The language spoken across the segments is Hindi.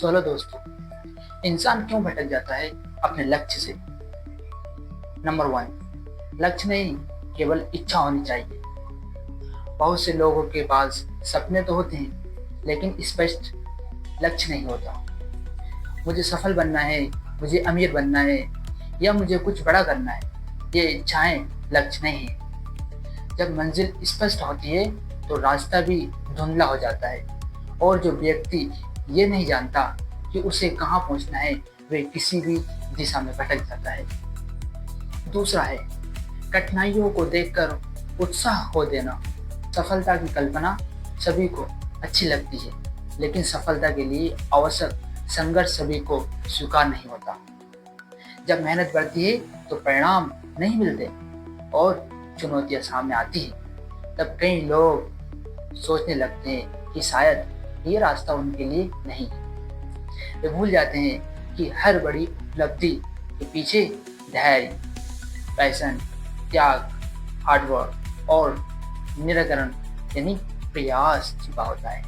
चलो दोस्तों, इंसान क्यों भटक जाता है अपने लक्ष्य से। नंबर 1, लक्ष्य नहीं, केवल इच्छा होनी चाहिए। बहुत से लोगों के पास सपने तो होते हैं लेकिन स्पष्ट लक्ष्य नहीं होता। मुझे सफल बनना है, मुझे अमीर बनना है या मुझे कुछ बड़ा करना है, ये इच्छाएं लक्ष्य नहीं है। जब मंजिल स्पष्ट होती है तो रास्ता भी धुंधला हो जाता है और जो व्यक्ति ये नहीं जानता कि उसे कहाँ पहुँचना है, वे किसी भी दिशा में भटक जाता है। दूसरा है कठिनाइयों को देखकर उत्साह खो देना। सफलता की कल्पना सभी को अच्छी लगती है, लेकिन सफलता के लिए आवश्यक संघर्ष सभी को स्वीकार नहीं होता। जब मेहनत बढ़ती है तो परिणाम नहीं मिलते और चुनौतियां सामने आती है, तब कई लोग सोचने लगते हैं कि शायद ये रास्ता उनके लिए नहीं है। वे भूल जाते हैं कि हर बड़ी उपलब्धि के पीछे धैर्य, पैशन, त्याग, हार्डवर्क और निरंतरण यानी प्रयास छिपा होता है।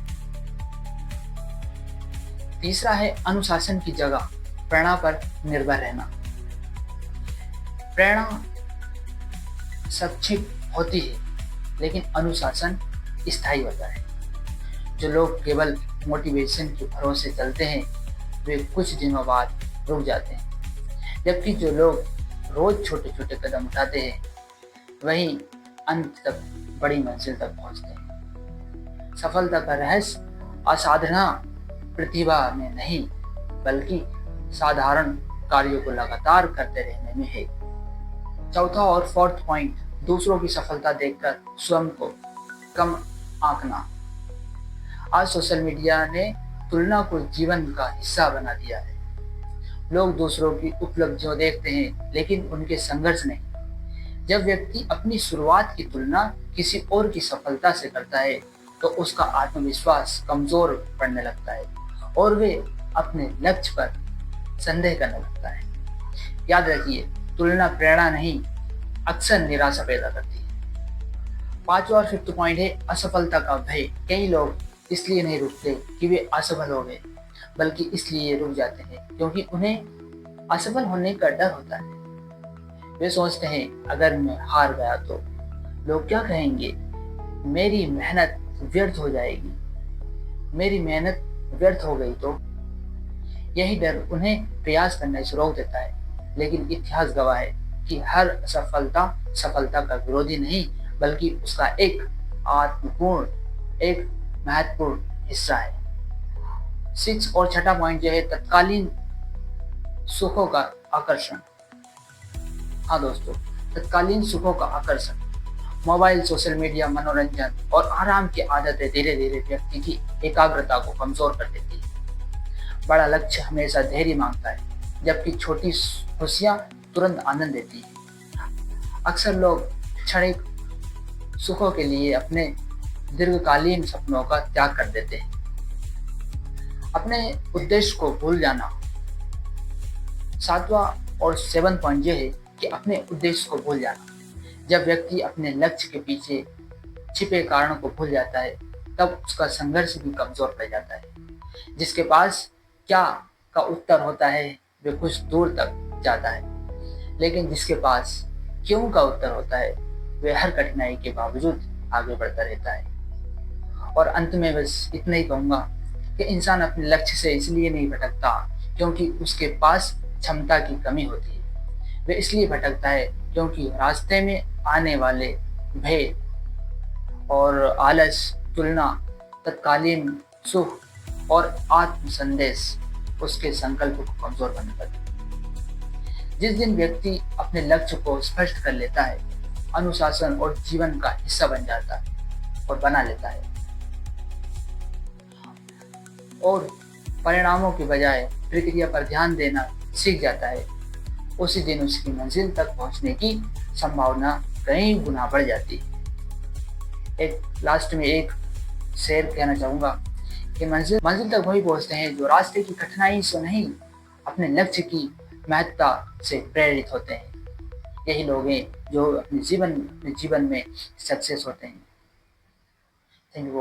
तीसरा है अनुशासन की जगह प्रेरणा पर निर्भर रहना। प्रेरणा स्वैच्छिक होती है लेकिन अनुशासन स्थायी होता है। जो लोग केवल मोटिवेशन के भरोसे चलते हैं वे कुछ दिनों बाद रुक जाते हैं, जबकि जो लोग रोज छोटे छोटे कदम उठाते हैं वही अंत तक बड़ी मंजिल तक पहुंचते हैं। सफलता का रहस्य असाधारण प्रतिभा में नहीं बल्कि साधारण कार्यों को लगातार करते रहने में है। चौथा और फोर्थ पॉइंट, दूसरों की सफलता देखकर स्वयं को कम आंकना। आज सोशल मीडिया ने तुलना को जीवन का हिस्सा बना दिया है। लोग दूसरों की उपलब्धियां देखते हैं लेकिन उनके संघर्ष नहीं। जब व्यक्ति अपनी शुरुआत की तुलना किसी और की सफलता से करता है तो उसका आत्मविश्वास कमजोर पड़ने लगता है और वे अपने लक्ष्य पर संदेह करने लगता है। याद रखिए, तुलना प्रेरणा नहीं, अक्सर निराशा पैदा करती है। पांचवा और फिफ्थ पॉइंट है असफलता का भय। कई लोग इसलिए नहीं रुकते कि वे असफल हो गए, बल्कि इसलिए रुक जाते हैं क्योंकि उन्हें असफल होने का डर होता है। वे सोचते हैं अगर मैं हार गया तो लोग क्या कहेंगे, मेरी मेहनत व्यर्थ हो जाएगी, मेरी मेहनत व्यर्थ हो गई तो। यही डर उन्हें प्रयास करने से रोक देता है, लेकिन इतिहास गवाह है कि हर सफलता सफलता का विरोधी नहीं बल्कि उसका एक महत्वपूर्ण हिस्सा है। सिक्स और छठा पॉइंट जो है तत्कालीन सुखों का आकर्षण। हाँ दोस्तों, तत्कालीन सुखों का आकर्षण। मोबाइल, सोशल मीडिया, मनोरंजन और आराम की आदतें धीरे धीरे व्यक्ति की एकाग्रता को कमजोर कर देती है। बड़ा लक्ष्य हमेशा धैर्य मांगता है जबकि छोटी खुशियां तुरंत आनंद देती है। अक्सर लोग क्षणिक सुखों के लिए अपने दीर्घकालीन सपनों का त्याग कर देते हैं। अपने उद्देश्य को भूल जाना। सातवां और सेवन पॉइंट यह है कि अपने उद्देश्य को भूल जाना। जब व्यक्ति अपने लक्ष्य के पीछे छिपे कारणों को भूल जाता है तब उसका संघर्ष भी कमजोर पड़ जाता है। जिसके पास क्या का उत्तर होता है वे कुछ दूर तक जाता है, लेकिन जिसके पास क्यों का उत्तर होता है वे हर कठिनाई के बावजूद आगे बढ़ता रहता है। और अंत में बस इतना ही कहूंगा कि इंसान अपने लक्ष्य से इसलिए नहीं भटकता क्योंकि उसके पास क्षमता की कमी होती है। वे इसलिए भटकता है क्योंकि रास्ते में आने वाले भय और आलस, तुलना, तत्कालीन सुख और आत्म संदेश उसके संकल्प को कमजोर करने लगते हैं। जिस दिन व्यक्ति अपने लक्ष्य को स्पष्ट कर लेता है, अनुशासन और जीवन का हिस्सा बन जाता है और बना लेता है और परिणामों के बजाय प्रक्रिया पर ध्यान देना सीख जाता है, उसी दिन उसकी मंजिल तक पहुंचने की संभावना कई गुना बढ़ जाती है। एक लास्ट में एक शेर कहना चाहूंगा कि मंजिल तक वही पहुंचते हैं जो रास्ते की कठिनाई से नहीं, अपने लक्ष्य की महत्ता से प्रेरित होते हैं। यही लोग हैं जो अपने जीवन में सक्सेस होते हैं। Thank you.